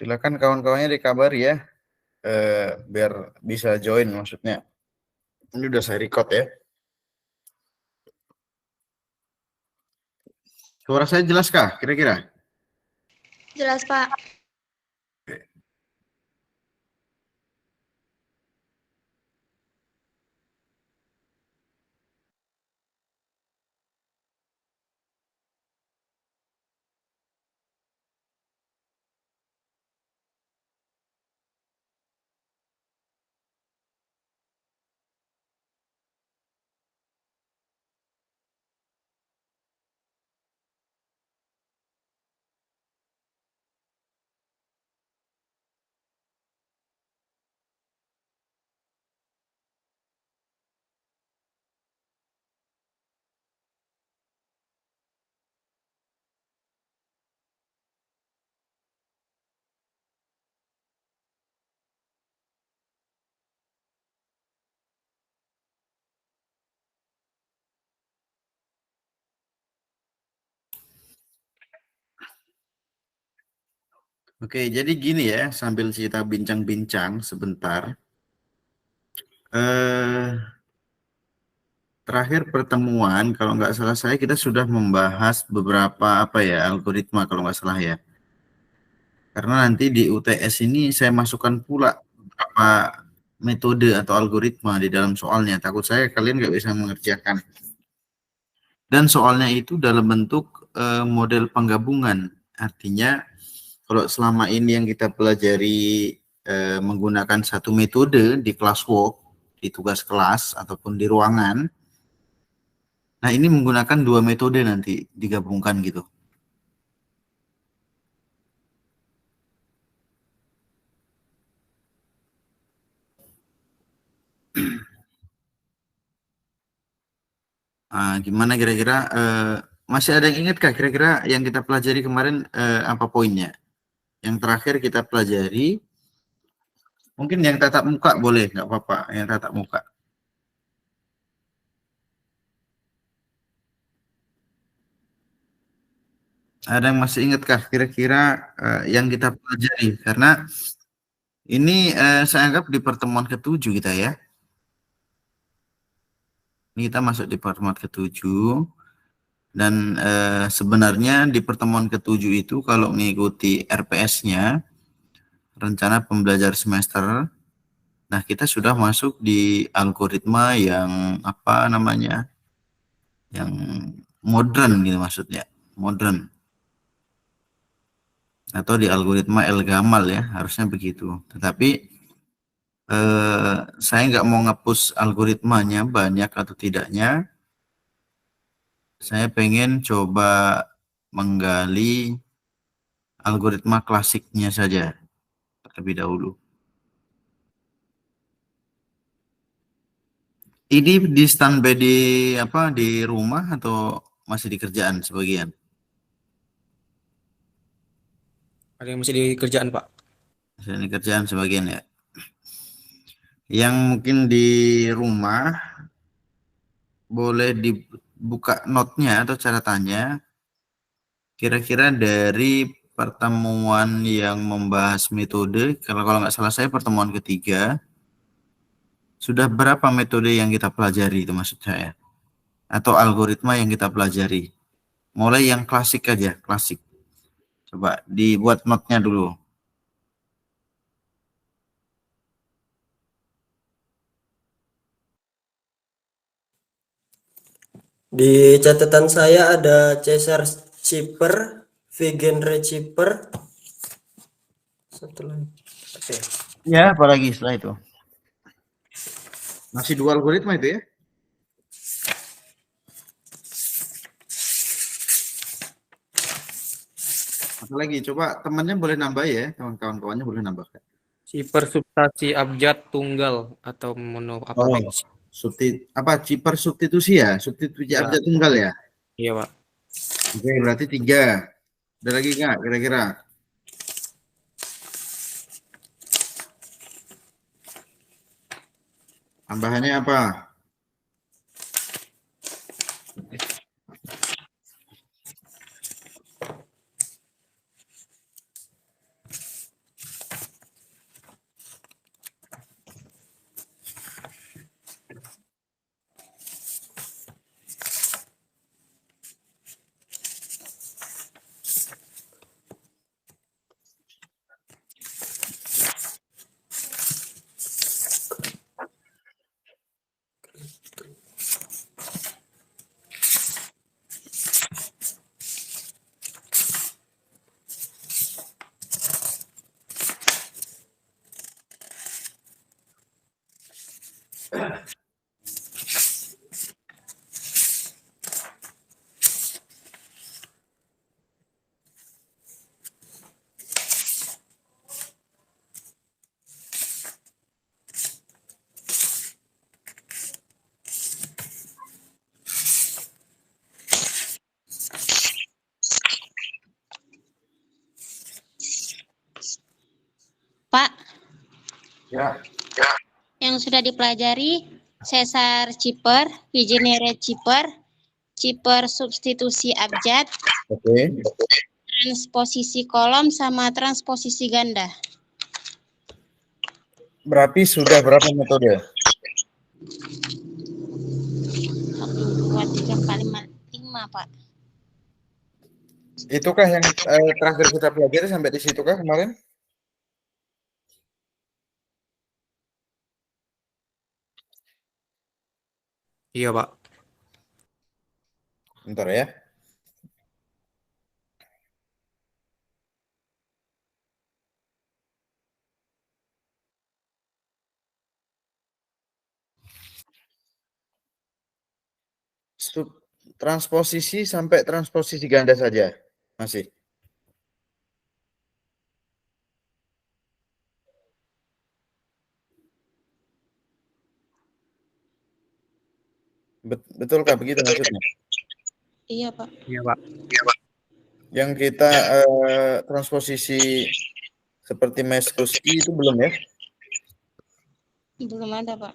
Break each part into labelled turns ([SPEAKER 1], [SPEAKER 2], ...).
[SPEAKER 1] Silakan kawan-kawannya dikabari ya, biar bisa join maksudnya. Ini udah saya record ya. Suara saya jelas kah kira-kira?
[SPEAKER 2] Jelas, Pak.
[SPEAKER 1] Oke, jadi gini ya, sambil kita bincang-bincang sebentar. Terakhir pertemuan, kalau nggak salah saya, kita sudah membahas beberapa algoritma kalau nggak salah ya. Karena nanti di UTS ini saya masukkan pula beberapa metode atau algoritma di dalam soalnya. Takut saya kalian nggak bisa mengerjakan. Dan soalnya itu dalam bentuk model penggabungan. Artinya kalau selama ini yang kita pelajari menggunakan satu metode di classwork, di tugas kelas ataupun di ruangan. Nah, ini menggunakan dua metode nanti digabungkan gitu. Gimana kira-kira masih ada yang ingat kah kira-kira yang kita pelajari kemarin apa poinnya? Yang terakhir kita pelajari mungkin yang tatap muka boleh, nggak apa-apa, yang tatap muka. Ada yang masih ingat kah kira-kira yang kita pelajari? Karena ini saya anggap di pertemuan ke-7 kita ya. Ini kita masuk di pertemuan ke-7. Dan sebenarnya di pertemuan ke-7 itu kalau mengikuti RPS-nya, rencana pembelajaran semester, nah kita sudah masuk di algoritma yang apa namanya, yang modern gitu maksudnya, modern. Atau di algoritma El-Gamal ya, harusnya begitu. Tetapi saya nggak mau nge-push algoritmanya banyak atau tidaknya. Saya pengen coba menggali algoritma klasiknya saja terlebih dahulu. Ini di standby di apa di rumah atau masih di kerjaan sebagian?
[SPEAKER 3] Ada yang masih di kerjaan, Pak.
[SPEAKER 1] Masih di kerjaan sebagian ya. Yang mungkin di rumah boleh dibuka note-nya atau catatannya. Kira-kira dari pertemuan yang membahas metode, kalau nggak salah saya pertemuan ketiga, sudah berapa metode yang kita pelajari itu maksud saya? Atau algoritma yang kita pelajari? Mulai yang klasik aja, klasik. Coba dibuat note-nya dulu.
[SPEAKER 4] Di catatan saya ada Caesar Chipper, Vegan Chipper. Satu lagi. Oke.
[SPEAKER 1] Ya, apalagi setelah itu. Masih dua algoritma itu ya? Apalagi coba temannya boleh nambah ya, kawan-kawannya boleh nambah.
[SPEAKER 3] Ciper substansi abjad tunggal atau mono apa
[SPEAKER 1] Oh,
[SPEAKER 3] fix.
[SPEAKER 1] Ciper substitusi ya? Substitusi
[SPEAKER 3] Ya,
[SPEAKER 1] abjad tunggal ya?
[SPEAKER 3] iya, Pak.
[SPEAKER 1] Oke, berarti 3. Ada lagi nggak kira-kira? Tambahannya apa?
[SPEAKER 2] Pak,
[SPEAKER 1] Ya.
[SPEAKER 2] yang sudah dipelajari sesar Ciper, Vigenere Ciper, Ciper substitusi abjad,
[SPEAKER 1] Oke.
[SPEAKER 2] transposisi kolom sama transposisi ganda.
[SPEAKER 1] Berarti sudah berapa metode?
[SPEAKER 2] 1, 2, 3, 4, 5, Pak.
[SPEAKER 1] Itukah yang terakhir kita pelajari sampai di situ kah kemarin?
[SPEAKER 3] Iya, Pak.
[SPEAKER 1] Bentar ya. Transposisi sampai transposisi ganda saja. Masih. Betulkah begitu maksudnya?
[SPEAKER 2] Iya, Pak.
[SPEAKER 3] Iya, Pak.
[SPEAKER 1] Yang kita transposisi seperti Meskuski itu belum ya?
[SPEAKER 2] Belum ada, Pak.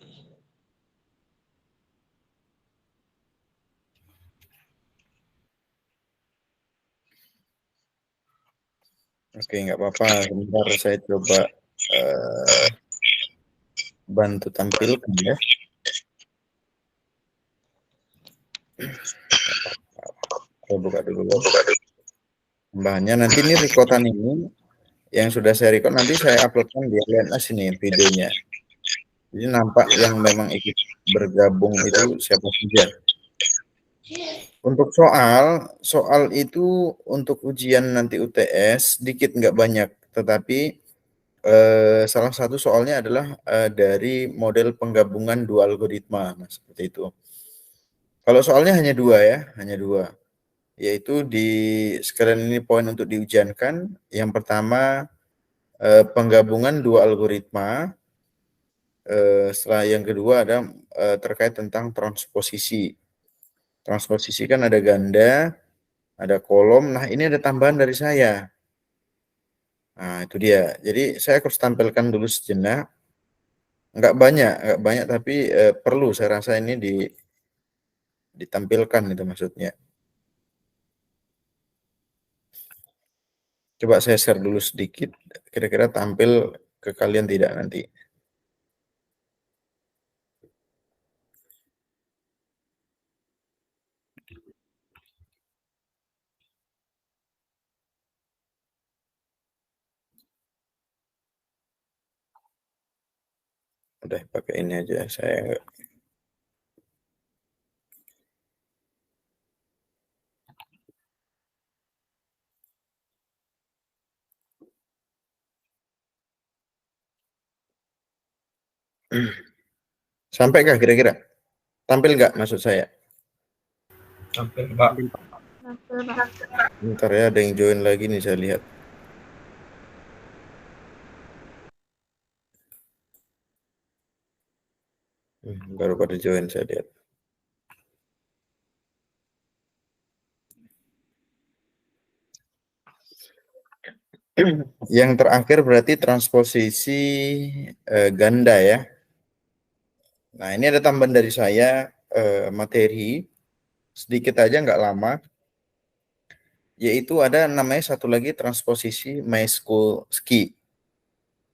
[SPEAKER 1] Oke, nggak apa-apa. Sebentar saya coba bantu tampilkan ya. Saya buka dulu. Bahannya nanti ini rekotan ini yang sudah saya record nanti saya uploadkan di LNS ini videonya. Jadi nampak yang memang ikut bergabung itu siapa saja. Untuk soal itu untuk ujian nanti UTS dikit nggak banyak, tetapi salah satu soalnya adalah dari model penggabungan dua algoritma, nah, seperti itu. Kalau soalnya hanya dua ya, yaitu di sekalian ini poin untuk diujiankan. Yang pertama penggabungan dua algoritma. Setelah yang kedua ada terkait tentang transposisi. Transposisi kan ada ganda, ada kolom. Nah, ini ada tambahan dari saya. Nah, itu dia. Jadi saya harus tampilkan dulu sejenak. Enggak banyak tapi perlu saya rasa ini ditampilkan itu maksudnya. Coba saya share dulu sedikit, kira-kira tampil ke kalian tidak nanti. Udah pakai ini aja saya enggak. Sampaikah kira-kira? Tampil nggak maksud saya?
[SPEAKER 3] Tampil, Pak.
[SPEAKER 1] Bentar ya, ada yang join lagi nih saya lihat. Baru pada join saya lihat. Yang terakhir berarti transposisi ganda ya. Nah, ini ada tambahan dari saya materi sedikit aja nggak lama, yaitu ada namanya satu lagi transposisi Mieskowski.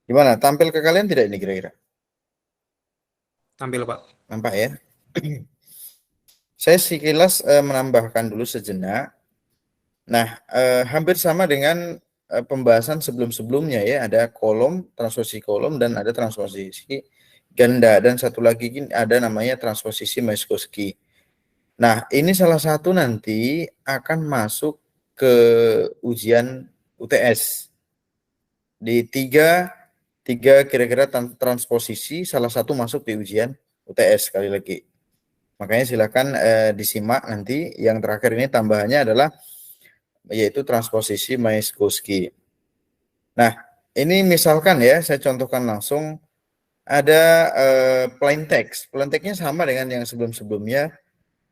[SPEAKER 1] Gimana? Tampil ke kalian tidak ini kira-kira?
[SPEAKER 3] Tampil, Pak.
[SPEAKER 1] Nampak ya? Saya sekilas menambahkan dulu sejenak. Nah, hampir sama dengan pembahasan sebelum-sebelumnya ya, ada kolom, transposisi kolom, dan ada transposisi ganda, dan satu lagi ada namanya transposisi Mieskowski. Nah, ini salah satu nanti akan masuk ke ujian UTS. Di tiga kira-kira transposisi, salah satu masuk di ujian UTS sekali lagi. Makanya silakan disimak nanti. Yang terakhir ini tambahannya adalah yaitu transposisi Minkowski. Nah, ini misalkan ya, saya contohkan langsung ada plain text. Plain text-nya sama dengan yang sebelum-sebelumnya.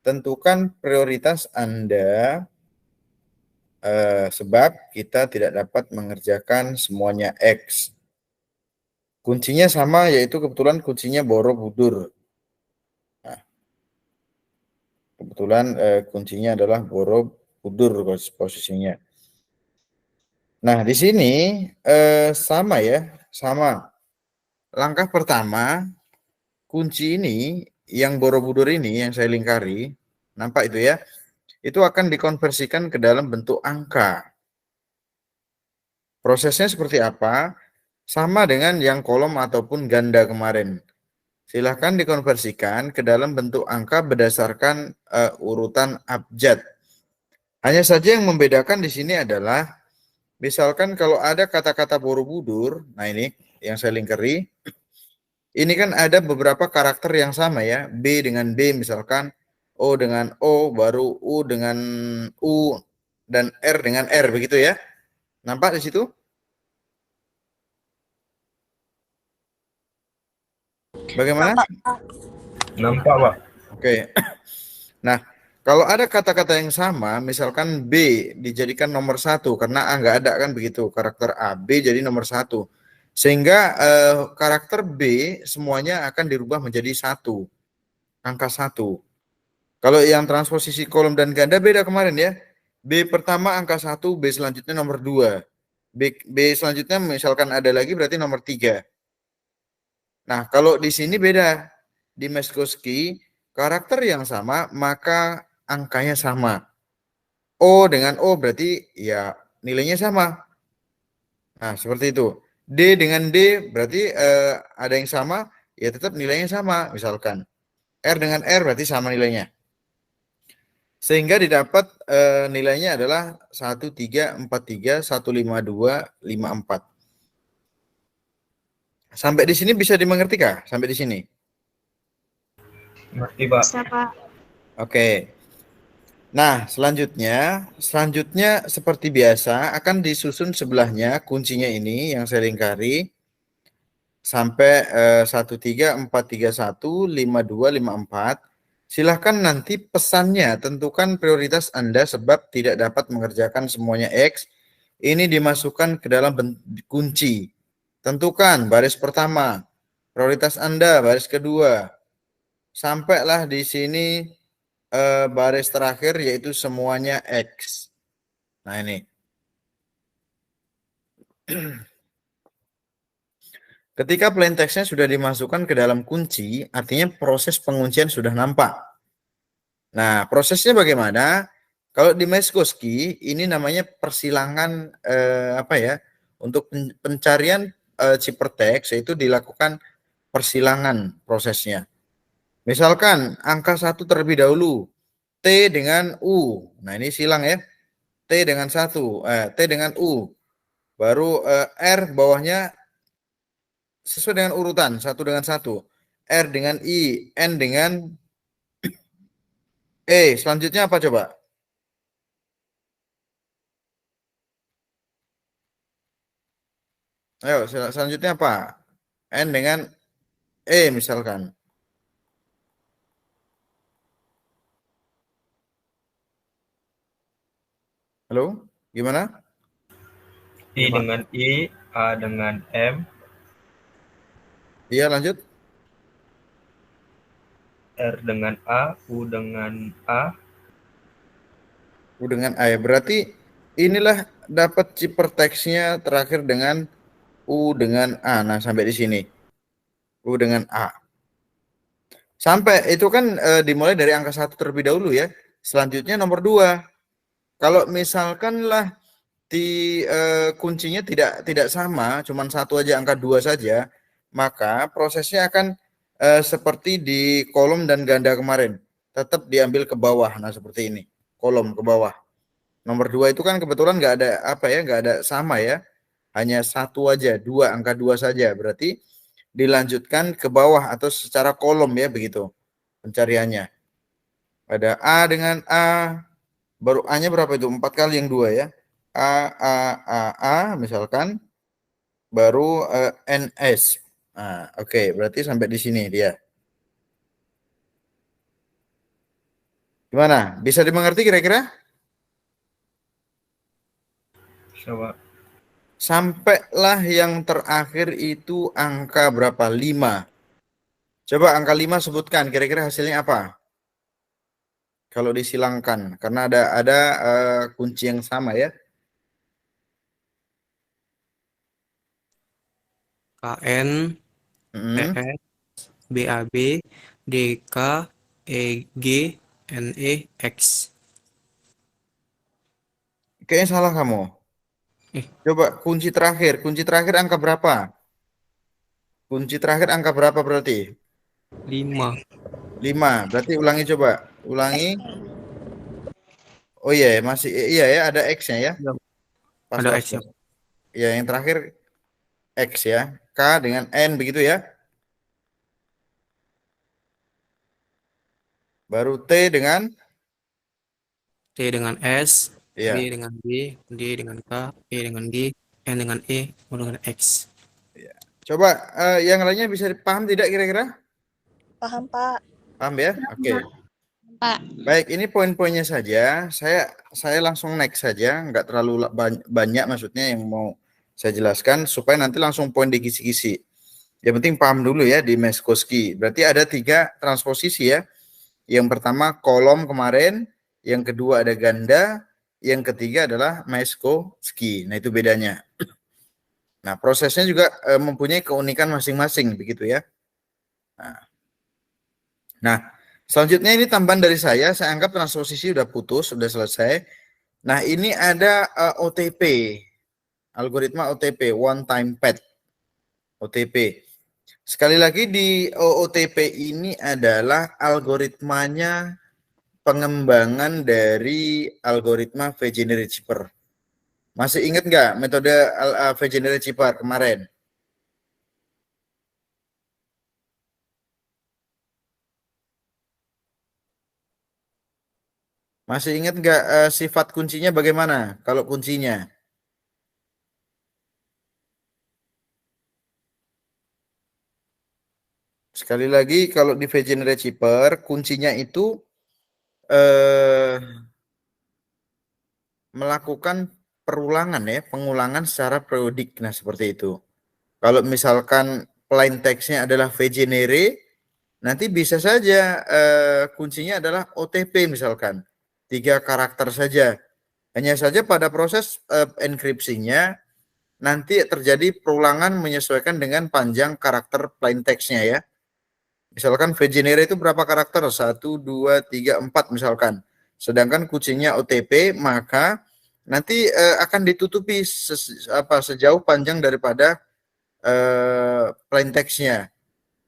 [SPEAKER 1] Tentukan prioritas Anda sebab kita tidak dapat mengerjakan semuanya X. Kuncinya sama, yaitu kebetulan kuncinya Borobudur. Nah, kebetulan kuncinya adalah Borobudur posisinya. Nah, di sini sama ya, sama. Langkah pertama, kunci ini, yang Borobudur ini, yang saya lingkari, nampak itu ya, itu akan dikonversikan ke dalam bentuk angka. Prosesnya seperti apa? Sama dengan yang kolom ataupun ganda kemarin. Silahkan dikonversikan ke dalam bentuk angka berdasarkan urutan abjad. Hanya saja yang membedakan di sini adalah, misalkan kalau ada kata-kata Borobudur, nah ini yang saya lingkari, ini kan ada beberapa karakter yang sama ya, B dengan B misalkan, O dengan O, baru U dengan U, dan R dengan R, begitu ya. Nampak di situ? Bagaimana?
[SPEAKER 5] Nampak, Pak.
[SPEAKER 1] Oke. Nah, kalau ada kata-kata yang sama, misalkan B dijadikan nomor 1, karena A nggak ada kan begitu, karakter A, B jadi nomor 1. Sehingga karakter B semuanya akan dirubah menjadi 1, angka 1. Kalau yang transposisi kolom dan ganda beda kemarin ya. B pertama angka 1, B selanjutnya nomor 2. B selanjutnya misalkan ada lagi berarti nomor 3. Nah, kalau di sini beda. Di Minkowski, karakter yang sama, maka angkanya sama. O dengan O berarti ya nilainya sama. Nah, seperti itu. D dengan D berarti ada yang sama, ya tetap nilainya sama. Misalkan R dengan R berarti sama nilainya. Sehingga didapat nilainya adalah 1343, 152, 54. Sampai di sini bisa dimengerti kah? Sampai di sini?
[SPEAKER 5] Ngerti, Pak.
[SPEAKER 2] Bisa, Pak.
[SPEAKER 1] Oke. Nah, selanjutnya seperti biasa akan disusun sebelahnya kuncinya ini yang saya lingkari sampai 13431 5254. Silahkan nanti pesannya tentukan prioritas Anda sebab tidak dapat mengerjakan semuanya X. Ini dimasukkan ke dalam kunci. Tentukan baris pertama, prioritas Anda baris kedua. Sampailah di sini baris terakhir yaitu semuanya X. Nah ini. Ketika plain text-nya sudah dimasukkan ke dalam kunci, artinya proses penguncian sudah nampak. Nah, prosesnya bagaimana? Kalau di Minkowski, ini namanya persilangan untuk pencarian ciphertext, yaitu dilakukan persilangan prosesnya. Misalkan angka 1 terlebih dahulu, T dengan U. Nah, ini silang ya. T dengan 1, T dengan U. Baru R bawahnya sesuai dengan urutan 1 dengan 1. R dengan I, N dengan E. Selanjutnya apa coba? Ayo, selanjutnya apa? N dengan E misalkan. Halo, gimana?
[SPEAKER 5] I dengan I, A dengan M,
[SPEAKER 1] Iya, lanjut.
[SPEAKER 5] R dengan A, U dengan A.
[SPEAKER 1] U dengan A. Berarti inilah dapat ciphertext-nya terakhir dengan U dengan A. Nah, sampai di sini. U dengan A. Sampai itu kan dimulai dari angka 1 terlebih dahulu ya. Selanjutnya nomor 2. Kalau misalkanlah di kuncinya tidak sama, cuma 1 aja, angka 2 saja, maka prosesnya akan seperti di kolom dan ganda kemarin. Tetap diambil ke bawah. Nah, seperti ini. Kolom ke bawah. Nomor 2 itu kan kebetulan nggak ada nggak ada sama ya. Hanya 1 aja, 2, angka 2 saja. Berarti dilanjutkan ke bawah atau secara kolom ya begitu pencariannya. Ada A dengan A, baru A-nya berapa itu? 4 kali yang 2 ya. A misalkan, baru NS. Nah, oke, berarti sampai di sini dia. Gimana? Bisa dimengerti kira-kira?
[SPEAKER 5] Coba.
[SPEAKER 1] Sampailah yang terakhir itu angka berapa? 5. Coba angka 5 sebutkan, kira-kira hasilnya apa? Kalau disilangkan, karena ada kunci yang sama ya.
[SPEAKER 3] KN, PS, BAB, DK, EG, NE, X.
[SPEAKER 1] Kayaknya salah kamu. Coba kunci terakhir angka berapa? Kunci terakhir angka berapa berarti?
[SPEAKER 3] 5.
[SPEAKER 1] 5. Berarti ulangi coba. Ulangi. Oh iya, masih iya ya, ada X-nya ya. Pas,
[SPEAKER 3] Ada
[SPEAKER 1] pas,
[SPEAKER 3] X ya.
[SPEAKER 1] pas. Ya, yang terakhir X ya. K dengan N begitu ya. Baru T dengan
[SPEAKER 3] T dengan S,
[SPEAKER 1] iya.
[SPEAKER 3] D dengan D, D dengan K, E dengan G, N dengan E, O dengan X.
[SPEAKER 1] Coba yang lainnya bisa dipaham tidak kira-kira?
[SPEAKER 6] Paham, Pak.
[SPEAKER 1] Paham ya? Oke.
[SPEAKER 2] Pak.
[SPEAKER 1] Baik, ini poin-poinnya saja. Saya langsung next saja, nggak terlalu banyak maksudnya yang mau saya jelaskan supaya nanti langsung poin di kisi-kisi. Yang penting paham dulu ya di Minkowski. Berarti ada 3 transposisi ya. Yang pertama kolom kemarin, yang kedua ada ganda, yang ketiga adalah Minkowski. Nah, itu bedanya. Nah, prosesnya juga mempunyai keunikan masing-masing begitu ya. Nah, selanjutnya ini tambahan dari saya anggap transposisi sudah putus, sudah selesai. Nah, ini ada OTP. Algoritma OTP, one time pad. OTP. Sekali lagi di OOTP ini adalah algoritmanya pengembangan dari algoritma Wegener-Schipper. Masih ingat nggak metode Wegener-Schipper kemarin? Masih ingat nggak sifat kuncinya bagaimana kalau kuncinya? Sekali lagi kalau di Wegener-Schipper kuncinya itu melakukan perulangan ya, pengulangan secara periodik. Nah, seperti itu. Kalau misalkan plain text-nya adalah Wegener, nanti bisa saja kuncinya adalah OTP misalkan. 3 karakter saja. Hanya saja pada proses enkripsinya nanti terjadi perulangan menyesuaikan dengan panjang karakter plain text-nya ya. Misalkan Wegener itu berapa karakter? 1, 2, 3, 4 misalkan. Sedangkan kuncinya OTP, maka nanti akan ditutupi sejauh panjang daripada plain text-nya.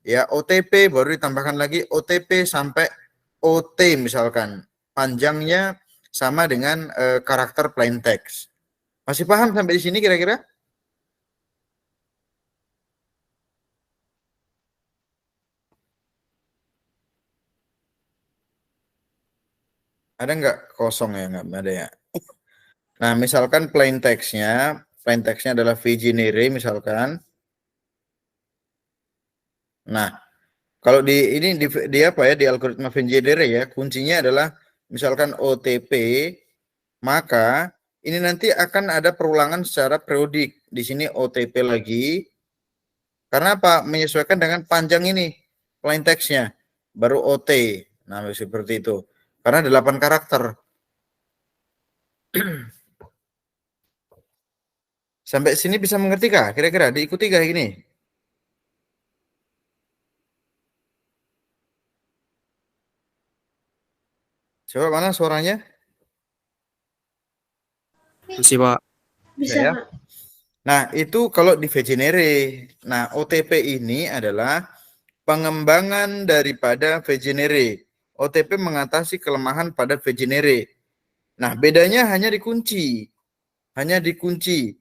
[SPEAKER 1] Ya, OTP baru ditambahkan lagi OTP sampai OT misalkan. Panjangnya sama dengan karakter plain text. Masih paham sampai di sini kira-kira? Ada nggak kosong ya? Nggak ada ya. Nah, misalkan plain text-nya adalah Wegener misalkan. Nah, kalau di apa ya, di algoritma Wegener ya, kuncinya adalah misalkan OTP, maka ini nanti akan ada perulangan secara periodik. Di sini OTP lagi. Karena apa? Menyesuaikan dengan panjang ini plain text-nya. Baru OT. Nah, seperti itu. Karena 8 karakter. Sampai sini bisa mengerti kah? Kira-kira diikuti kah ini? Coba mana suaranya?
[SPEAKER 3] Masih, Pak.
[SPEAKER 1] Bisa ya. Nah, itu kalau di Wegener. Nah, OTP ini adalah pengembangan daripada Wegener. OTP mengatasi kelemahan pada Wegener. Nah, bedanya hanya dikunci. Hanya dikunci.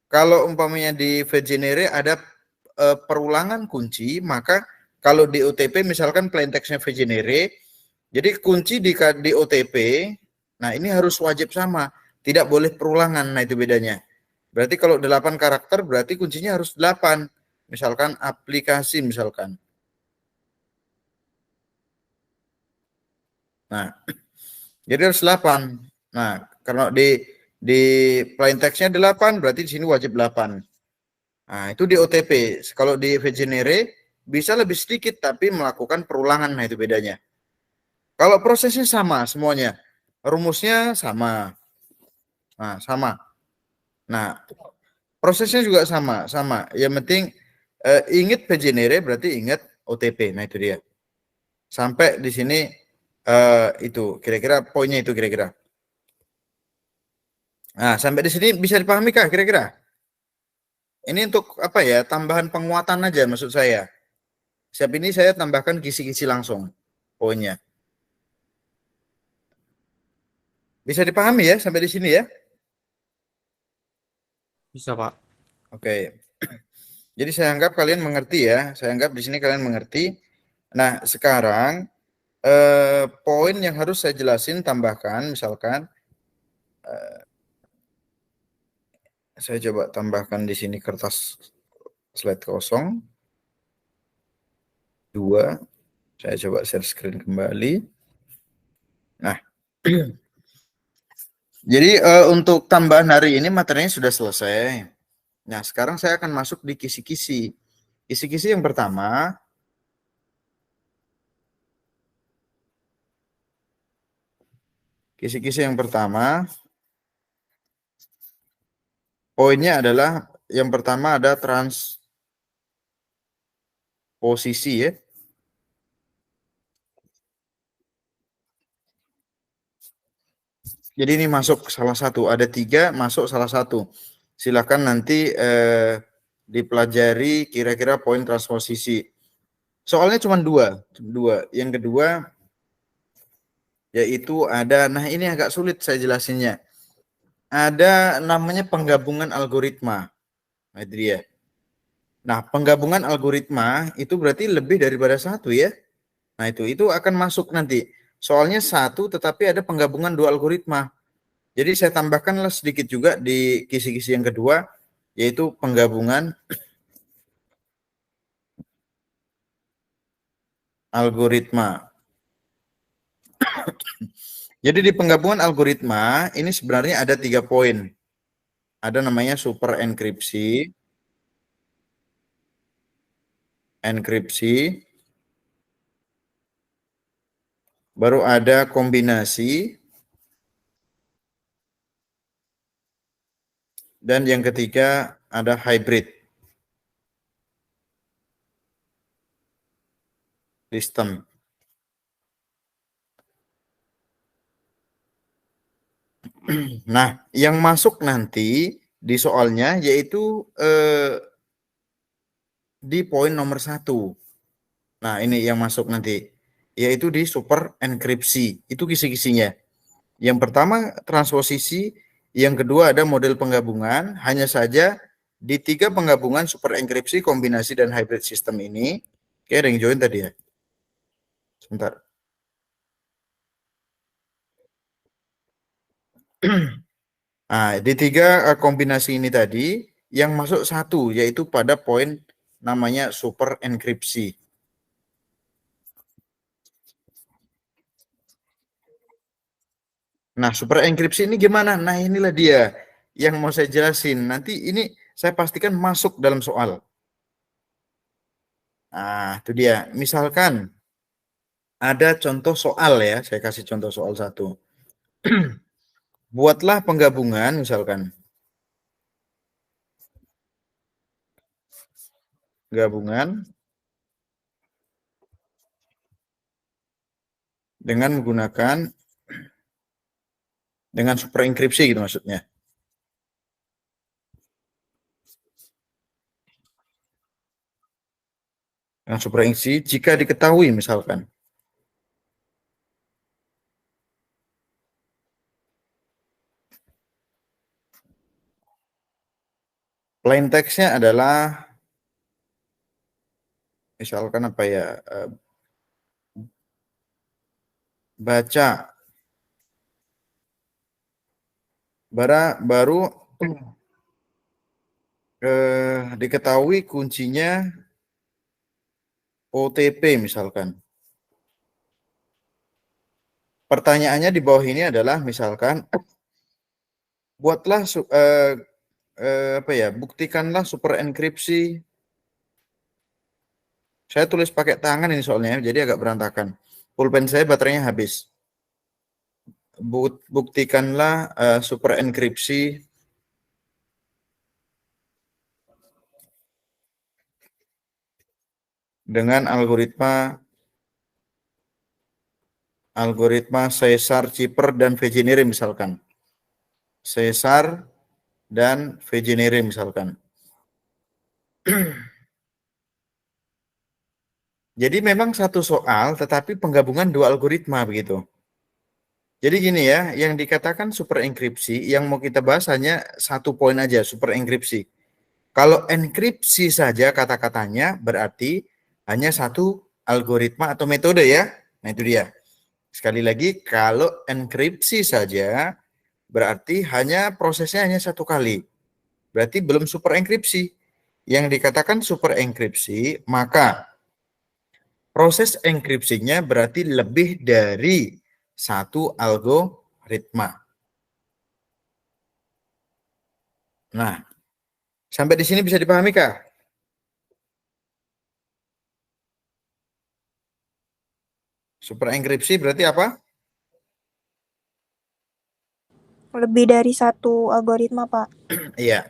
[SPEAKER 1] Kalau umpamanya di Wegener ada perulangan kunci, maka kalau di OTP misalkan plain text-nya vgenere, jadi kunci di OTP, nah ini harus wajib sama, tidak boleh perulangan. Nah itu bedanya. Berarti kalau 8 karakter berarti kuncinya harus 8. Misalkan aplikasi misalkan. Nah, jadi harus 8. Nah, karena di plain text-nya 8 berarti di sini wajib 8. Nah, itu di OTP. Kalau di vgenere bisa lebih sedikit tapi melakukan perulangan. Nah, itu bedanya. Kalau prosesnya sama semuanya, rumusnya sama. Nah, sama. Nah, prosesnya juga sama. Yang penting ingat vgenere berarti ingat OTP. Nah, itu dia. Sampai di sini itu kira-kira poinnya itu kira-kira. Nah, sampai di sini bisa dipahami kah kira-kira? Ini untuk apa ya? Tambahan penguatan aja maksud saya. Siap ini saya tambahkan kisi-kisi langsung poinnya. Bisa dipahami ya sampai di sini ya?
[SPEAKER 3] Bisa, Pak.
[SPEAKER 1] Oke. Jadi saya anggap kalian mengerti ya. Saya anggap di sini kalian mengerti. Nah, sekarang poin yang harus saya jelasin tambahkan misalkan saya coba tambahkan di sini kertas slide kosong. 2. Saya coba share screen kembali. Nah, jadi untuk tambahan hari ini materinya sudah selesai. Nah, sekarang saya akan masuk di kisi-kisi. Kisi-kisi yang pertama, poinnya adalah yang pertama ada transposisi ya. Jadi ini masuk salah satu, ada 3 masuk salah satu. Silakan nanti dipelajari kira-kira poin transposisi. Soalnya cuma 2. Yang kedua yaitu ada, nah ini agak sulit saya jelasinnya. Ada namanya penggabungan algoritma. Nah, itu dia. Nah, penggabungan algoritma itu berarti lebih daripada 1 ya. Nah, itu akan masuk nanti. Soalnya 1 tetapi ada penggabungan 2 algoritma. Jadi saya tambahkanlah sedikit juga di kisi-kisi yang kedua, yaitu penggabungan algoritma. Jadi di penggabungan algoritma ini sebenarnya ada 3 poin. Ada namanya super enkripsi, baru ada kombinasi, dan yang ketiga ada hybrid sistem. Nah, yang masuk nanti di soalnya yaitu di poin nomor 1. Nah, ini yang masuk nanti, yaitu di super enkripsi. Itu kisi-kisinya. Yang pertama transposisi, yang kedua ada model penggabungan. Hanya saja di 3 penggabungan super enkripsi, kombinasi, dan hybrid system ini, kayak ada yang join tadi ya. Sebentar. Nah, di 3 kombinasi ini tadi, yang masuk 1, yaitu pada poin namanya super enkripsi. Nah, super enkripsi ini gimana? Nah, inilah dia yang mau saya jelasin. Nanti ini saya pastikan masuk dalam soal. Nah, itu dia. Misalkan ada contoh soal ya, saya kasih contoh soal 1. Buatlah penggabungan misalkan. Gabungan dengan menggunakan dengan super enkripsi gitu maksudnya. Dengan super enkripsi jika diketahui misalkan. Plain text-nya adalah misalkan apa ya, baca, baru diketahui kuncinya OTP misalkan. Pertanyaannya di bawah ini adalah misalkan buatlah apa ya, buktikanlah super enkripsi. Saya tulis pakai tangan ini soalnya, jadi agak berantakan. Pulpen saya baterainya habis. Buktikanlah super enkripsi dengan algoritma Caesar, Cipher, dan Wegener misalkan. Caesar dan Wegener misalkan. Jadi memang satu soal, tetapi penggabungan dua algoritma begitu. Jadi gini ya, yang dikatakan super enkripsi, yang mau kita bahas hanya satu poin aja, super enkripsi. Kalau enkripsi saja kata-katanya berarti hanya satu algoritma atau metode ya. Nah itu dia. Sekali lagi, kalau enkripsi saja berarti prosesnya hanya satu kali. Berarti belum super enkripsi. Yang dikatakan super enkripsi, maka proses enkripsinya berarti lebih dari satu algoritma. Nah, sampai di sini bisa dipahami kah? Super enkripsi berarti apa?
[SPEAKER 6] Lebih dari satu algoritma, Pak.
[SPEAKER 1] Iya.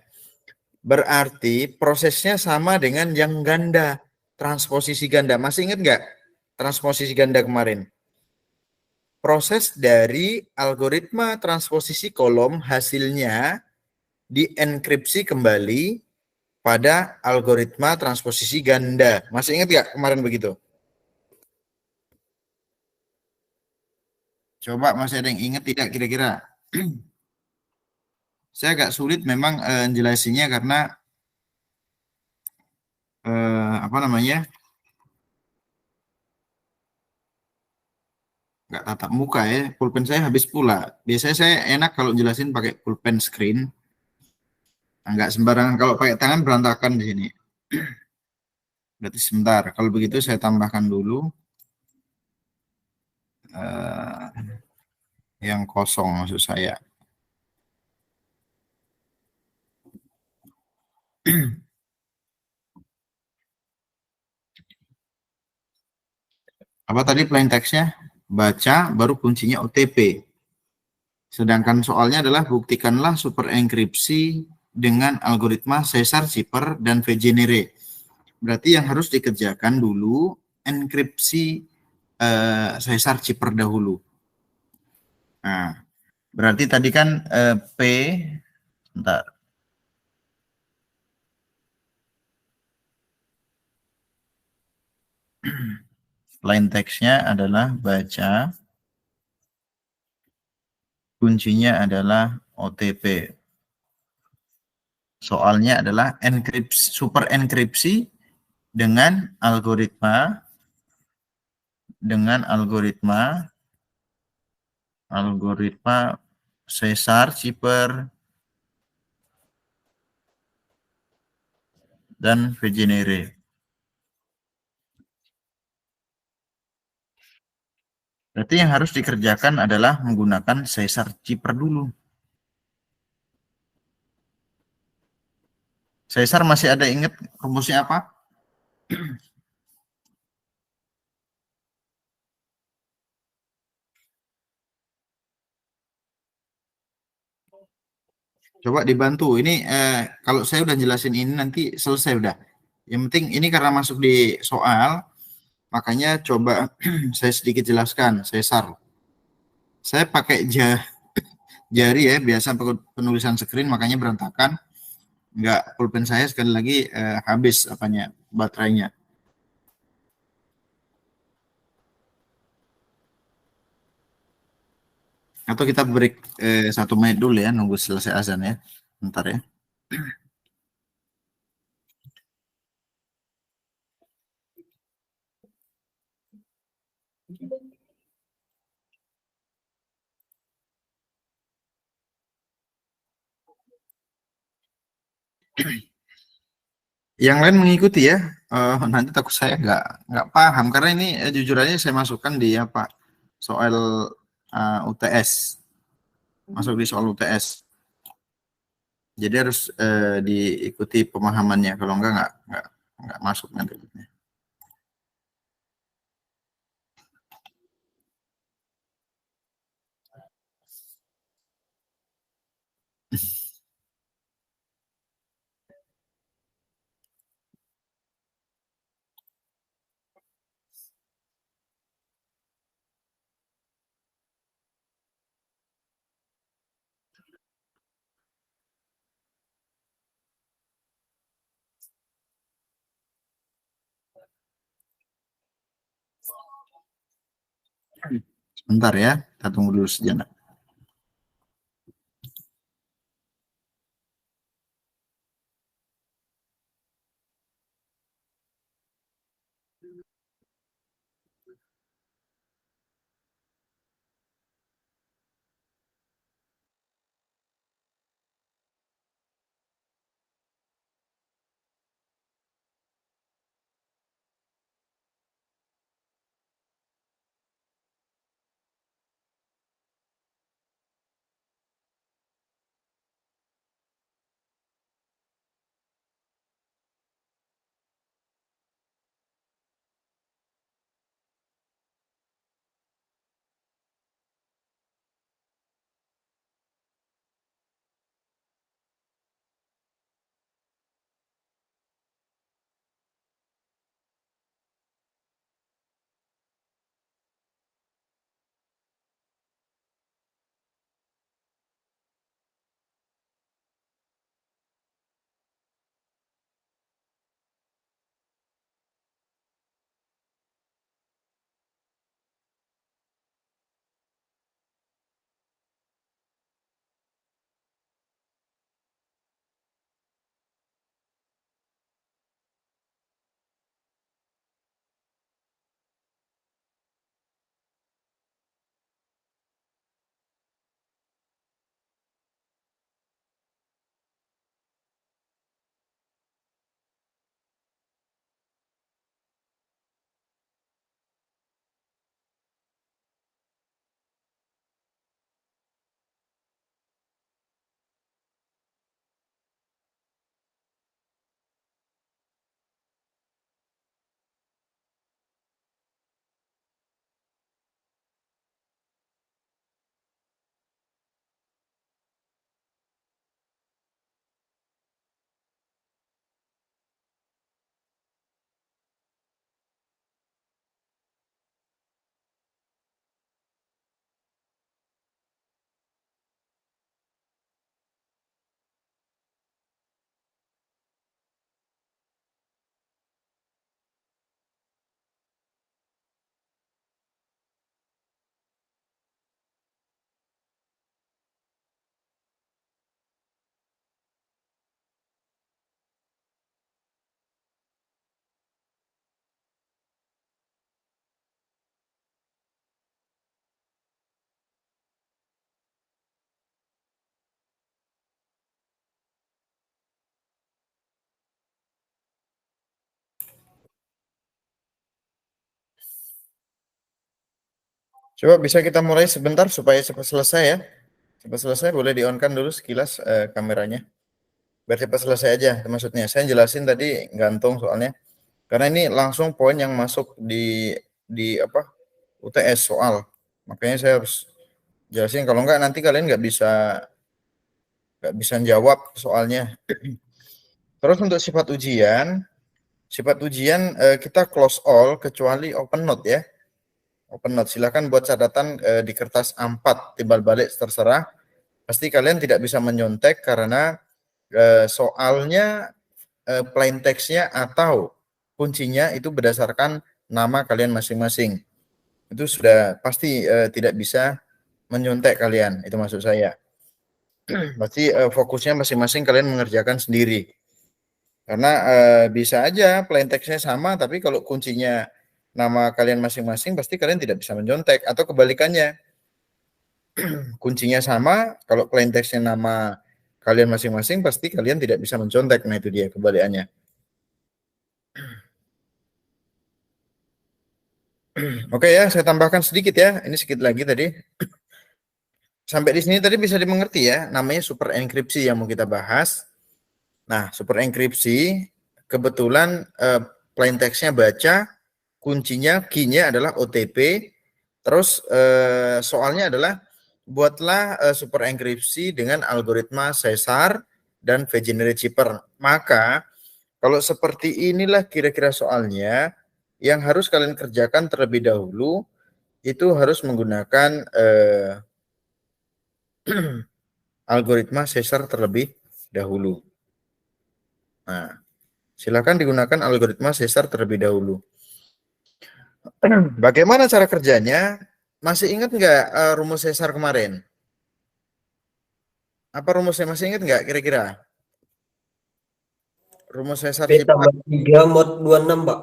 [SPEAKER 1] Berarti prosesnya sama dengan yang ganda, transposisi ganda. Masih ingat nggak transposisi ganda kemarin? Proses dari algoritma transposisi kolom hasilnya dienkripsi kembali pada algoritma transposisi ganda. Masih ingat nggak kemarin begitu? Coba masih ada yang ingat tidak kira-kira? Saya agak sulit memang jelasinnya karena apa namanya, nggak tatap muka ya, pulpen saya habis pula. Biasanya saya enak kalau jelasin pakai pulpen screen, nggak sembarangan. Kalau pakai tangan berantakan di sini. Berarti sebentar, kalau begitu saya tambahkan dulu yang kosong maksud saya. Apa tadi plain text-nya? Baca, baru kuncinya OTP. Sedangkan soalnya adalah buktikanlah super enkripsi dengan algoritma Caesar, Cipher, dan Wegener. Berarti yang harus dikerjakan dulu enkripsi Caesar, Cipher dahulu. Nah, berarti tadi kan P, bentar. Plain text-nya adalah baca, kuncinya adalah OTP. Soalnya adalah enkripsi, super enkripsi dengan algoritma Caesar, Cipher, dan Wegener. Berarti yang harus dikerjakan adalah menggunakan Caesar, Cipher dulu. Caesar masih ada ingat rumusnya apa? Coba dibantu. Ini kalau saya udah jelasin ini nanti selesai udah. Yang penting ini karena masuk di soal, makanya coba saya sedikit jelaskan Caesar. Saya pakai jari ya, biasa penulisan screen makanya berantakan. Enggak, pulpen saya sekali lagi habis baterainya. Atau kita break 1 menit dulu ya, nunggu selesai azan ya. Bentar ya. Yang lain mengikuti ya. Nanti takut saya nggak paham karena ini jujur aja saya masukkan di apa soal UTS, masuk di soal UTS. Jadi harus diikuti pemahamannya. Kalau nggak masuk nanti. Sebentar ya, kita tunggu dulu sejenak. Coba bisa kita mulai sebentar supaya cepat selesai ya. Cepat selesai boleh di-on-kan dulu sekilas kameranya. Biar cepat selesai aja maksudnya. Saya jelasin tadi gantung soalnya. Karena ini langsung poin yang masuk di apa? UTS soal. Makanya saya harus jelasin kalau enggak nanti kalian nggak bisa jawab soalnya. Terus untuk sifat ujian kita close all kecuali open note ya. Open note silakan buat catatan di kertas A4 timbal balik terserah. Pasti kalian tidak bisa menyontek karena soalnya plain text-nya atau kuncinya itu berdasarkan nama kalian masing-masing. Itu sudah pasti tidak bisa menyontek kalian, itu maksud saya. Pasti fokusnya masing-masing kalian mengerjakan sendiri. Karena bisa aja plain text-nya sama, tapi kalau kuncinya nama kalian masing-masing, pasti kalian tidak bisa mencontek. Atau kebalikannya, kuncinya sama, kalau plain text-nya nama kalian masing-masing, pasti kalian tidak bisa mencontek. Nah itu dia kebalikannya. Oke ya, saya tambahkan sedikit ya. Ini sedikit lagi tadi. Sampai di sini tadi bisa dimengerti ya, namanya super enkripsi yang mau kita bahas. Nah, super enkripsi kebetulan plain text-nya baca, kuncinya key-nya adalah OTP. Terus soalnya adalah buatlah super enkripsi dengan algoritma Caesar dan V-generate chipper. Maka kalau seperti inilah kira-kira soalnya yang harus kalian kerjakan terlebih dahulu itu harus menggunakan algoritma Caesar terlebih dahulu. Nah, silakan digunakan algoritma Caesar terlebih dahulu. Bagaimana cara kerjanya? Masih ingat nggak rumus Caesar kemarin? Apa rumusnya masih ingat nggak kira-kira? Rumus Caesar
[SPEAKER 4] P tambah 3 mod 26, Pak.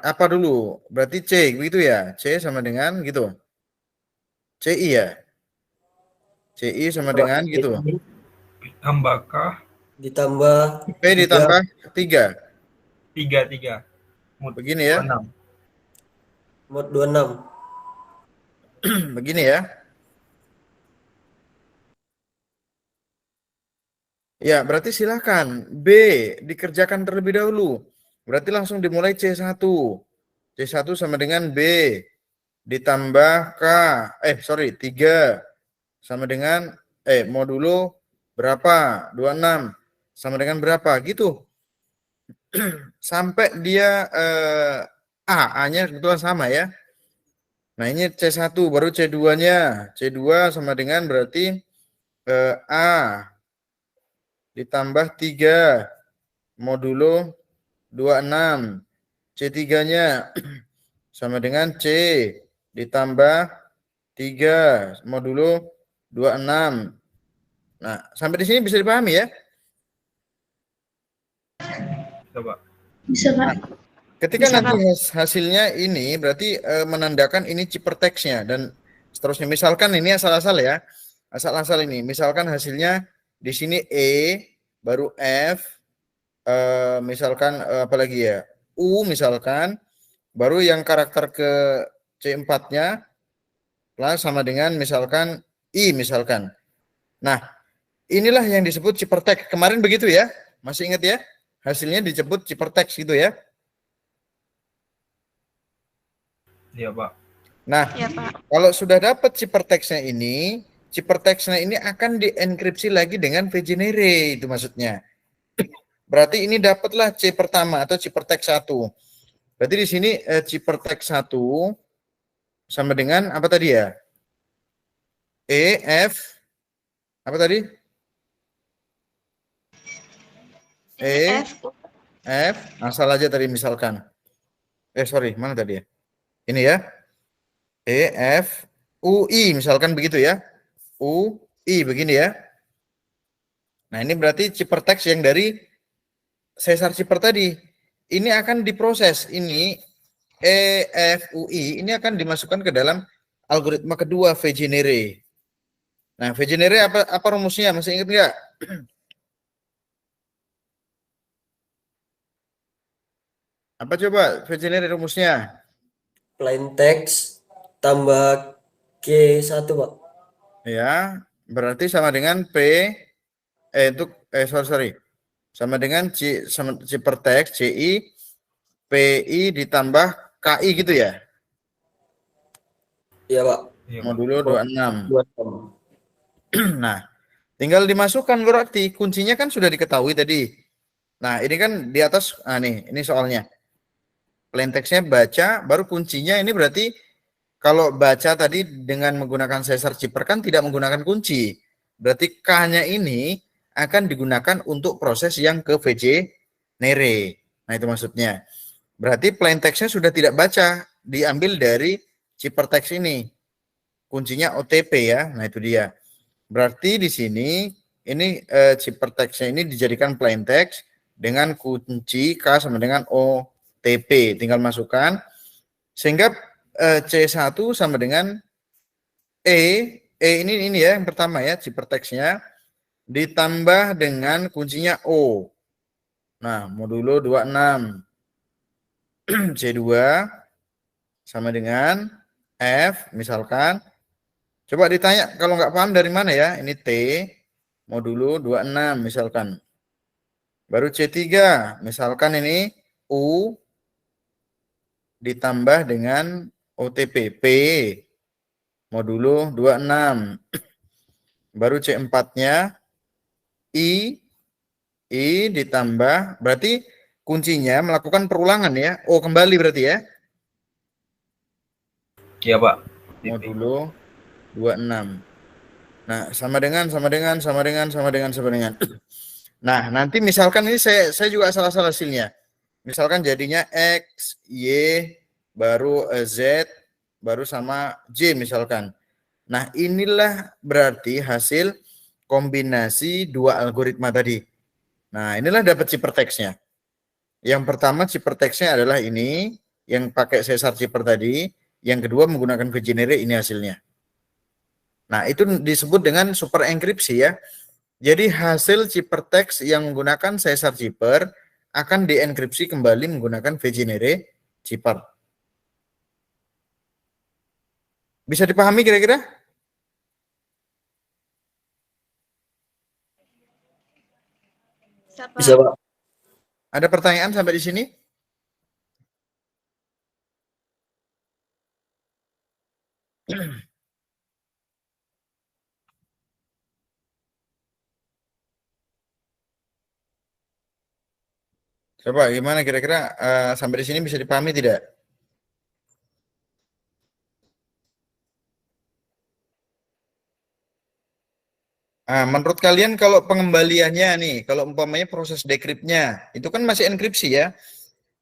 [SPEAKER 1] apa dulu? Berarti C, begitu ya? C sama dengan gitu. CI ya? CI sama dengan gitu.
[SPEAKER 5] Tambahkah
[SPEAKER 4] Ditambah
[SPEAKER 1] P ditambah 3.
[SPEAKER 5] 3 mod
[SPEAKER 1] Begini ya?
[SPEAKER 5] 26.
[SPEAKER 4] mod 26.
[SPEAKER 1] Begini ya? Ya, berarti silakan. B dikerjakan terlebih dahulu. Berarti langsung dimulai C1. C1 sama dengan B ditambah K. 3 sama dengan modulo berapa? 26 sama dengan berapa? Gitu. Sampai dia A-nya kebetulan sama ya. Nah, ini C1 baru C2-nya. C2 sama dengan berarti A ditambah 3 modulo 26. C3-nya sama dengan C ditambah 3 modulo 26. Nah, sampai di sini bisa dipahami ya?
[SPEAKER 5] Coba.
[SPEAKER 2] Bisa, Pak.
[SPEAKER 1] Ketika
[SPEAKER 2] Bisa,
[SPEAKER 1] nanti hasilnya ini berarti menandakan ini ciphertext-nya dan seterusnya. Misalkan ini asal-asal ya. Asal-asal ini. Misalkan hasilnya di sini E, baru F, misalkan apa lagi ya? U misalkan, baru yang karakter ke C4-nya sama dengan misalkan I misalkan. Nah, inilah yang disebut ciphertext. Kemarin begitu ya? Masih ingat ya? Hasilnya disebut ciphertext gitu ya.
[SPEAKER 5] Iya, Pak.
[SPEAKER 1] Nah,
[SPEAKER 2] Ya, Pak.
[SPEAKER 1] kalau sudah dapat ciphertext-nya ini akan dienkripsi lagi dengan V-generate itu maksudnya. Berarti ini dapatlah C pertama atau ciphertext 1. Berarti di sini ciphertext 1 sama dengan apa tadi ya? E, F, apa tadi? E, F, asal aja tadi misalkan. Mana tadi ya? Ini ya. E, F, U, I misalkan begitu ya. U, I begini ya. Nah, ini berarti ciphertext yang dari Caesar chipper tadi. Ini akan diproses. Ini E, F, U, I ini akan dimasukkan ke dalam algoritma kedua V-generate. Nah, V-generate apa rumusnya? Masih ingat nggak? Apa coba V-generate rumusnya?
[SPEAKER 4] Plain text tambah K1, Pak.
[SPEAKER 1] Ya, berarti sama dengan P sama dengan ciphertext CI PI ditambah KI gitu ya.
[SPEAKER 4] Iya, Pak.
[SPEAKER 5] Iya, Pak.
[SPEAKER 1] Modulo 26.
[SPEAKER 4] 26.
[SPEAKER 1] Nah, tinggal dimasukkan berarti kuncinya kan sudah diketahui tadi. Nah, ini kan di atas ini soalnya. Plain text-nya baca, baru kuncinya ini berarti kalau baca tadi dengan menggunakan Caesar chipper kan tidak menggunakan kunci. Berarti K-nya ini akan digunakan untuk proses yang ke V-generate. Nah, itu maksudnya. Berarti plain text-nya sudah tidak baca, diambil dari ciphertext ini. Kuncinya OTP ya. Nah, itu dia. Berarti di sini ini ciphertext-nya ini dijadikan plain text dengan kunci K sama dengan OTP. Tinggal masukkan sehingga C1 sama dengan ini ya yang pertama ya ciphertext-nya ditambah dengan kuncinya O. Nah, modulo 26 C2 sama dengan F misalkan. Coba ditanya kalau nggak paham dari mana ya. Ini T modulo 26 misalkan. Baru C3 misalkan ini U ditambah dengan OTP P modulo 26. Baru C4-nya I ditambah, berarti kuncinya melakukan perulangan ya. Oh, kembali berarti ya.
[SPEAKER 5] Iya, Pak.
[SPEAKER 1] Modulo 26. Nah, sama dengan. Nah, nanti misalkan ini saya juga salah-salah hasilnya. Misalkan jadinya X, Y, baru Z, baru sama J misalkan. Nah, inilah berarti hasil kombinasi dua algoritma tadi. Nah, inilah dapat ciphertext-nya. Yang pertama ciphertext-nya adalah ini, yang pakai sesar cipher tadi. Yang kedua menggunakan VGenerate, ini hasilnya. Nah, itu disebut dengan super enkripsi ya. Jadi hasil ciphertext yang menggunakan sesar cipher akan dienkripsi kembali menggunakan VGenerate cipher. Bisa dipahami kira-kira?
[SPEAKER 4] Bisa, Pak.
[SPEAKER 1] Ada pertanyaan sampai di sini? Coba gimana kira-kira sampai di sini bisa dipahami tidak? Menurut kalian kalau pengembaliannya nih, kalau umpamanya proses dekryptnya, itu kan masih enkripsi ya.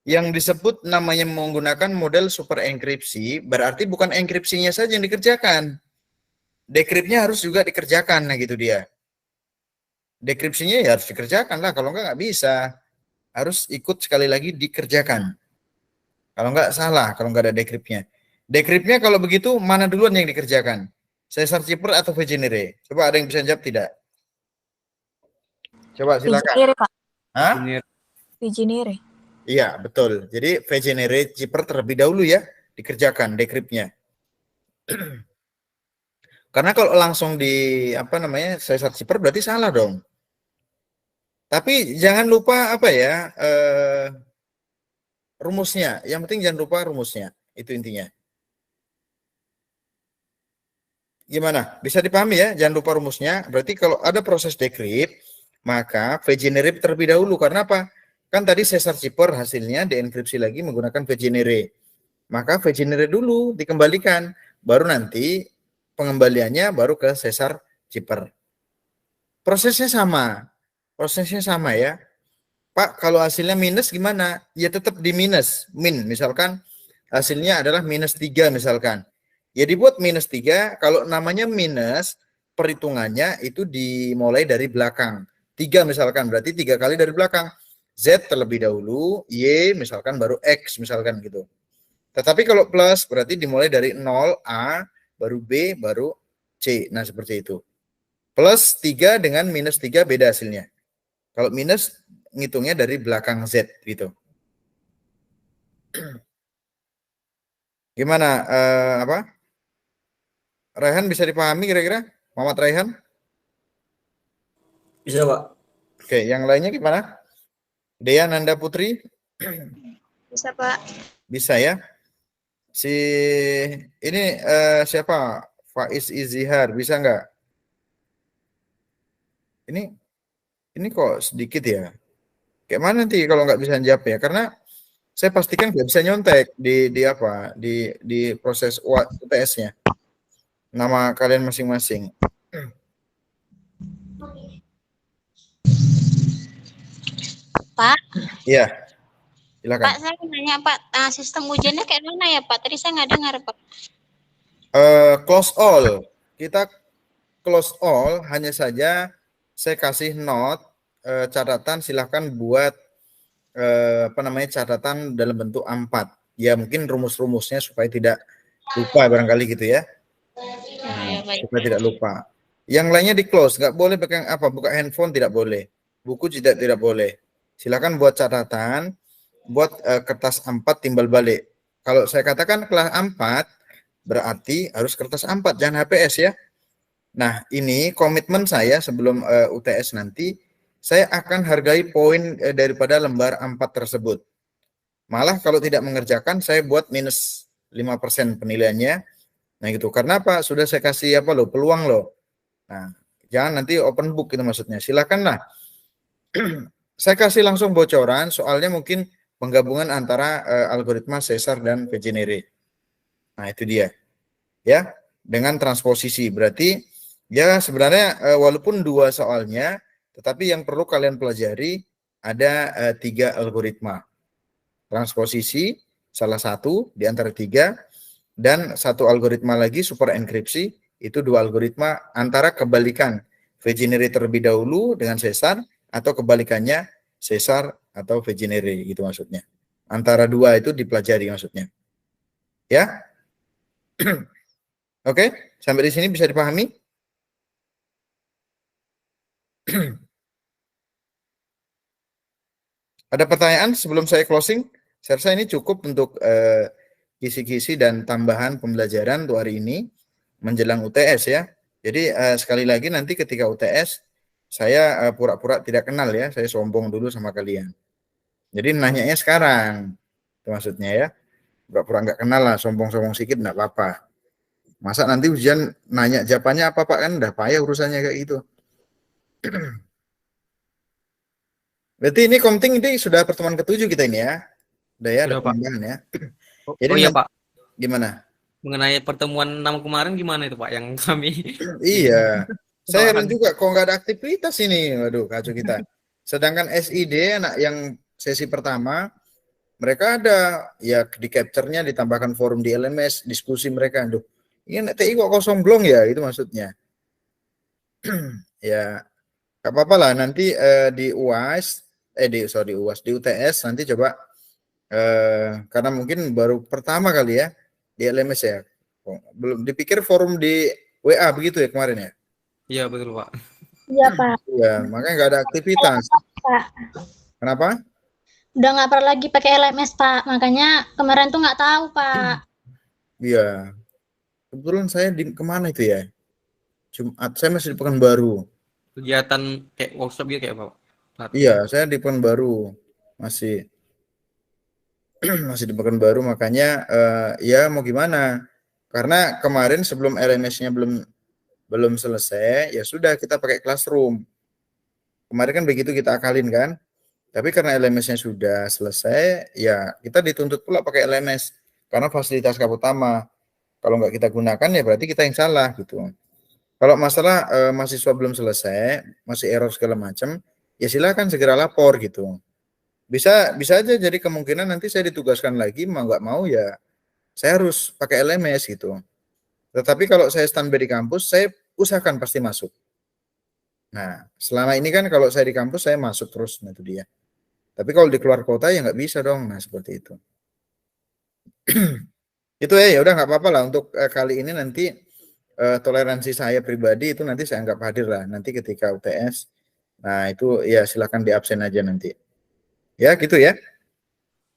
[SPEAKER 1] Yang disebut namanya menggunakan model super enkripsi, berarti bukan enkripsinya saja yang dikerjakan. Dekryptnya harus juga dikerjakan, nah gitu dia. Dekripsinya ya harus dikerjakan lah, kalau enggak bisa. Harus ikut sekali lagi dikerjakan. Kalau enggak salah, kalau enggak ada dekryptnya. Dekryptnya kalau begitu, mana duluan yang dikerjakan? Sesar cipher atau VGenerate? Coba ada yang bisa jawab tidak? Coba silakan.
[SPEAKER 6] VGenerate, Pak.
[SPEAKER 1] Hah?
[SPEAKER 6] VGenerate.
[SPEAKER 1] Iya, betul. Jadi VGenerate cipher terlebih dahulu ya dikerjakan dekryptnya. Karena kalau langsung di sesar cipher berarti salah dong. Tapi jangan lupa rumusnya. Yang penting jangan lupa rumusnya. Itu intinya. Gimana? Bisa dipahami ya? Jangan lupa rumusnya. Berarti kalau ada proses decrypt, maka VGenerate terlebih dahulu. Karena apa? Kan tadi sesar cipher hasilnya dienkripsi lagi menggunakan VGenerate. Maka VGenerate dulu dikembalikan. Baru nanti pengembaliannya baru ke sesar cipher. Prosesnya sama ya. Pak, kalau hasilnya minus gimana? Ya tetap di minus. Misalkan hasilnya adalah minus 3 misalkan. Ya dibuat minus 3, kalau namanya minus, perhitungannya itu dimulai dari belakang. 3 misalkan, berarti 3 kali dari belakang. Z terlebih dahulu, Y misalkan baru X misalkan gitu. Tetapi kalau plus berarti dimulai dari 0, A, baru B, baru C. Nah seperti itu. Plus 3 dengan minus 3 beda hasilnya. Kalau minus, ngitungnya dari belakang Z gitu. Gimana? Raihan bisa dipahami kira-kira? Muhammad Raihan?
[SPEAKER 4] Bisa, Pak.
[SPEAKER 1] Oke, yang lainnya gimana? Dea Nanda Putri?
[SPEAKER 2] Bisa, Pak.
[SPEAKER 1] Bisa ya? Ini siapa? Faiz Izihar, bisa nggak? Ini kok sedikit ya? Kayak mana nanti kalau nggak bisa jawab ya? Karena saya pastikan nggak bisa nyontek di proses UTS-nya. Nama kalian masing-masing.
[SPEAKER 2] Pak.
[SPEAKER 1] Iya. Silakan.
[SPEAKER 2] Pak, saya nanya Pak, sistem ujiannya kayak mana ya Pak? Tadi saya nggak dengar Pak.
[SPEAKER 1] Close all. Kita close all, hanya saja saya kasih note catatan, silahkan buat catatan dalam bentuk A4. Ya mungkin rumus-rumusnya supaya tidak lupa barangkali gitu ya. Supaya tidak lupa. Yang lainnya di close, nggak boleh pegang buka handphone tidak boleh. Buku tidak boleh. Silakan buat catatan, buat kertas A4 timbal balik. kalau saya katakan kelas 4 berarti harus kertas A4, jangan HPS ya. Nah, ini komitmen saya sebelum UTS nanti, saya akan hargai poin daripada lembar A4 tersebut. Malah kalau tidak mengerjakan, saya buat minus 5% penilaiannya. Nah gitu, karena apa? Sudah saya kasih apa loh, peluang loh. Nah, jangan nanti open book itu maksudnya. Silakanlah. Saya kasih langsung bocoran, soalnya mungkin penggabungan antara algoritma Caesar dan Vegenere. Nah, itu dia. Ya, dengan transposisi. Berarti ya sebenarnya walaupun 2 soalnya, tetapi yang perlu kalian pelajari ada 3 algoritma. Transposisi salah satu di antara 3, dan 1 algoritma lagi super enkripsi, itu 2 algoritma antara kebalikan Vegenere terlebih dahulu dengan Caesar, atau kebalikannya Caesar atau Vegenere, gitu maksudnya. Antara 2 itu dipelajari maksudnya. Ya. Oke, sampai di sini bisa dipahami? Ada pertanyaan sebelum saya closing? Saya rasa ini cukup untuk kisi-kisi dan tambahan pembelajaran untuk hari ini menjelang UTS ya. Jadi sekali lagi nanti ketika UTS saya pura-pura tidak kenal ya, saya sombong dulu sama kalian. Jadi nanyanya sekarang, itu maksudnya ya. Pura-pura nggak kenal lah, sombong-sombong sedikit nggak apa-apa. Masa nanti ujian nanya jawabannya apa Pak, kan udah payah urusannya kayak gitu. Berarti ini Komting ini sudah pertemuan ke-7 kita ini ya. Udah ya, ada
[SPEAKER 3] Sudah, Pak.
[SPEAKER 1] penambahan ya.
[SPEAKER 3] Oh,
[SPEAKER 1] Jadi
[SPEAKER 3] iya Pak,
[SPEAKER 1] gimana?
[SPEAKER 3] mengenai pertemuan 6 kemarin gimana itu Pak yang kami
[SPEAKER 1] Iya. Saya heran
[SPEAKER 3] Bahan.
[SPEAKER 1] juga kok nggak ada aktivitas ini. Waduh, kacau kita. Sedangkan SID anak yang sesi pertama mereka ada ya di capture-nya ditambahkan forum di LMS, diskusi mereka. Aduh, ini TI kok kosong belum ya? Itu maksudnya. Ya, nggak apa-apa lah nanti di UAS di UTS nanti coba karena mungkin baru pertama kali ya di LMS ya. Belum dipikir forum di WA begitu ya kemarin ya?
[SPEAKER 3] Iya betul Pak.
[SPEAKER 6] Iya, Pak.
[SPEAKER 1] Iya, makanya nggak ada aktivitas.
[SPEAKER 6] Pak.
[SPEAKER 1] Kenapa?
[SPEAKER 2] Udah nggak pernah lagi pakai LMS, Pak. Makanya kemarin tuh nggak tahu, Pak.
[SPEAKER 1] Iya. Kebetulan saya di kemana itu ya? Jumat, saya masih di Pekanbaru.
[SPEAKER 3] Kegiatan kayak workshop gitu kayak Pak.
[SPEAKER 1] Iya, saya di Pekanbaru. Masih masih di Pekanbaru, makanya ya mau gimana? Karena kemarin sebelum LMS-nya belum selesai, ya sudah kita pakai Classroom. Kemarin kan begitu kita akalin kan? Tapi karena LMS-nya sudah selesai, ya kita dituntut pula pakai LMS karena fasilitas utama. Kalau nggak kita gunakan ya berarti kita yang salah gitu. Kalau masalah mahasiswa belum selesai, masih error segala macam, ya silakan segera lapor gitu. Bisa aja jadi kemungkinan nanti saya ditugaskan lagi, mau nggak mau ya saya harus pakai LMS gitu. Tetapi kalau saya standby di kampus, saya usahakan pasti masuk. Nah, selama ini kan kalau saya di kampus saya masuk terus, nah itu dia. Tapi kalau di keluar kota ya nggak bisa dong, nah seperti itu. Itu ya udah nggak apa-apa lah untuk kali ini nanti toleransi saya pribadi itu nanti saya anggap hadir lah nanti ketika UTS. Nah itu ya silakan di absen aja nanti. Ya gitu ya.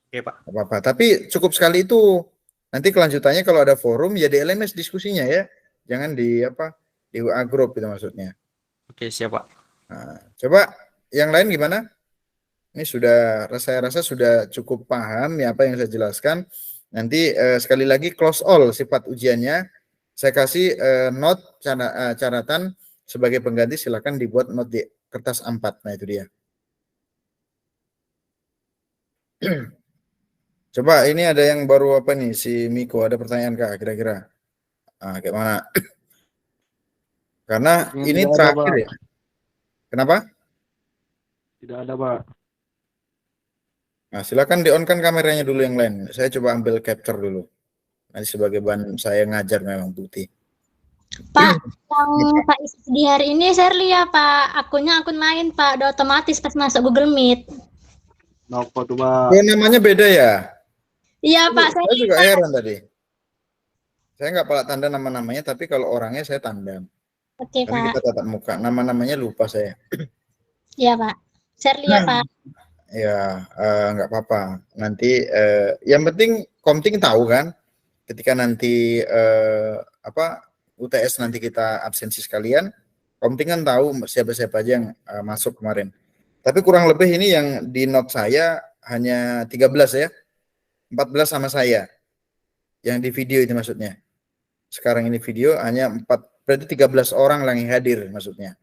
[SPEAKER 3] Oke Pak.
[SPEAKER 1] Nggak apa-apa. Tapi cukup sekali itu. Nanti kelanjutannya kalau ada forum ya di LMS diskusinya ya. Jangan di di WA group itu maksudnya.
[SPEAKER 3] Oke siap Pak.
[SPEAKER 1] Nah, coba yang lain gimana? Ini sudah saya rasa sudah cukup paham ya apa yang saya jelaskan. Nanti sekali lagi close all sifat ujiannya. Saya kasih note catatan sebagai pengganti, silakan dibuat note di kertas A4. Nah itu dia. Coba ini ada yang baru apa nih si Miko, ada pertanyaan Kak kira-kira? Ah, kayak mana? Karena ini terakhir ya. Kenapa?
[SPEAKER 7] Tidak ada, Pak.
[SPEAKER 1] Nah, silakan di-on-kan kameranya dulu yang lain. Saya coba ambil capture dulu. Nanti sebagai bahan saya ngajar memang bukti.
[SPEAKER 2] Pak, yang Pak isi di hari ini saya lihat Pak, akunnya akun lain Pak, udah otomatis pas masuk Google Meet.
[SPEAKER 7] Nopo tuh, Pak.
[SPEAKER 1] Oh, namanya beda ya?
[SPEAKER 2] Iya Pak,
[SPEAKER 1] Saya juga heran tadi. Saya nggak pala tanda nama-namanya, tapi kalau orangnya saya tanda.
[SPEAKER 2] Oke
[SPEAKER 1] Tapi
[SPEAKER 2] Pak.
[SPEAKER 1] kita tatap muka. Nama-namanya lupa saya.
[SPEAKER 2] Iya Pak. Saya lihat Pak.
[SPEAKER 1] Ya, nggak apa-apa. Nanti yang penting Komting tahu kan, ketika nanti UTS nanti kita absensi sekalian, Komting kan tahu siapa-siapa aja yang masuk kemarin. Tapi kurang lebih ini yang di note saya hanya 13 ya, 14 sama saya. Yang di video itu maksudnya. Sekarang ini video hanya 4, berarti 13 orang yang hadir maksudnya.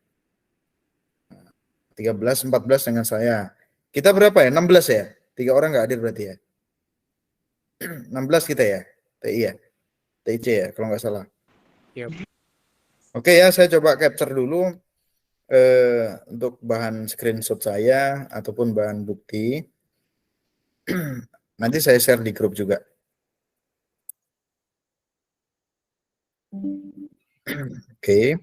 [SPEAKER 1] 13, 14 dengan saya. Kita berapa ya? 16 ya? 3 orang nggak hadir berarti ya? 16 kita ya? TI ya? TIC ya kalau nggak salah.
[SPEAKER 3] Yep.
[SPEAKER 1] Oke ya, saya coba capture dulu untuk bahan screenshot saya ataupun bahan bukti. Nanti saya share di grup juga. Oke.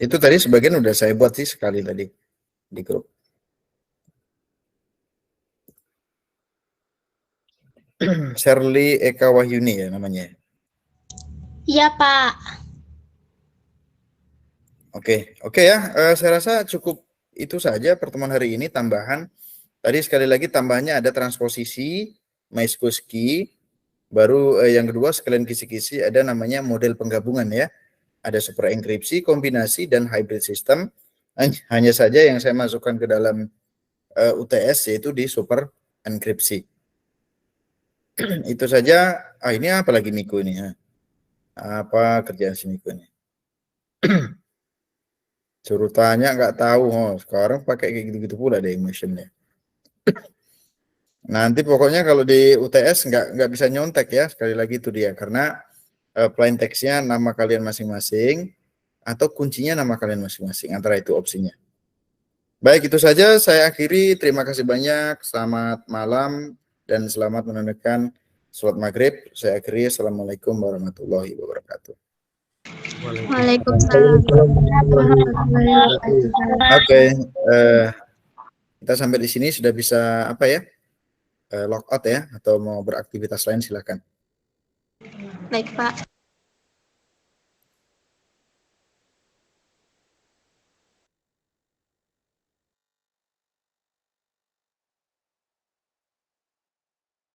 [SPEAKER 1] Itu tadi sebagian udah saya buat sih sekali tadi di grup. Shirley Eka Wahyuni ya namanya.
[SPEAKER 2] Iya, Pak.
[SPEAKER 1] Oke ya. Saya rasa cukup itu saja pertemuan hari ini. Tambahan tadi sekali lagi tambahannya ada transposisi, Maeskuski, baru yang kedua sekalian kisi-kisi ada namanya model penggabungan ya. Ada super enkripsi, kombinasi dan hybrid system. Hanya saja yang saya masukkan ke dalam UTS yaitu di super enkripsi. Itu saja. Ini apa lagi Miko ini ya? Apa kerjaan si Miko ini? Suruh tanya nggak tahu. Sekarang pakai kayak gitu-gitu pula deh emotionnya. Nanti pokoknya kalau di UTS nggak bisa nyontek ya. Sekali lagi itu dia karena plain text-nya nama kalian masing-masing atau kuncinya nama kalian masing-masing, antara itu opsinya. Baik, itu saja saya akhiri. Terima kasih banyak. Selamat malam dan selamat menunaikan sholat maghrib. Saya akhiri. Assalamualaikum warahmatullahi wabarakatuh.
[SPEAKER 2] Waalaikumsalam.
[SPEAKER 1] Oke, kita sampai di sini sudah bisa log out ya, atau mau beraktivitas lain silakan.
[SPEAKER 2] Baik, Pak.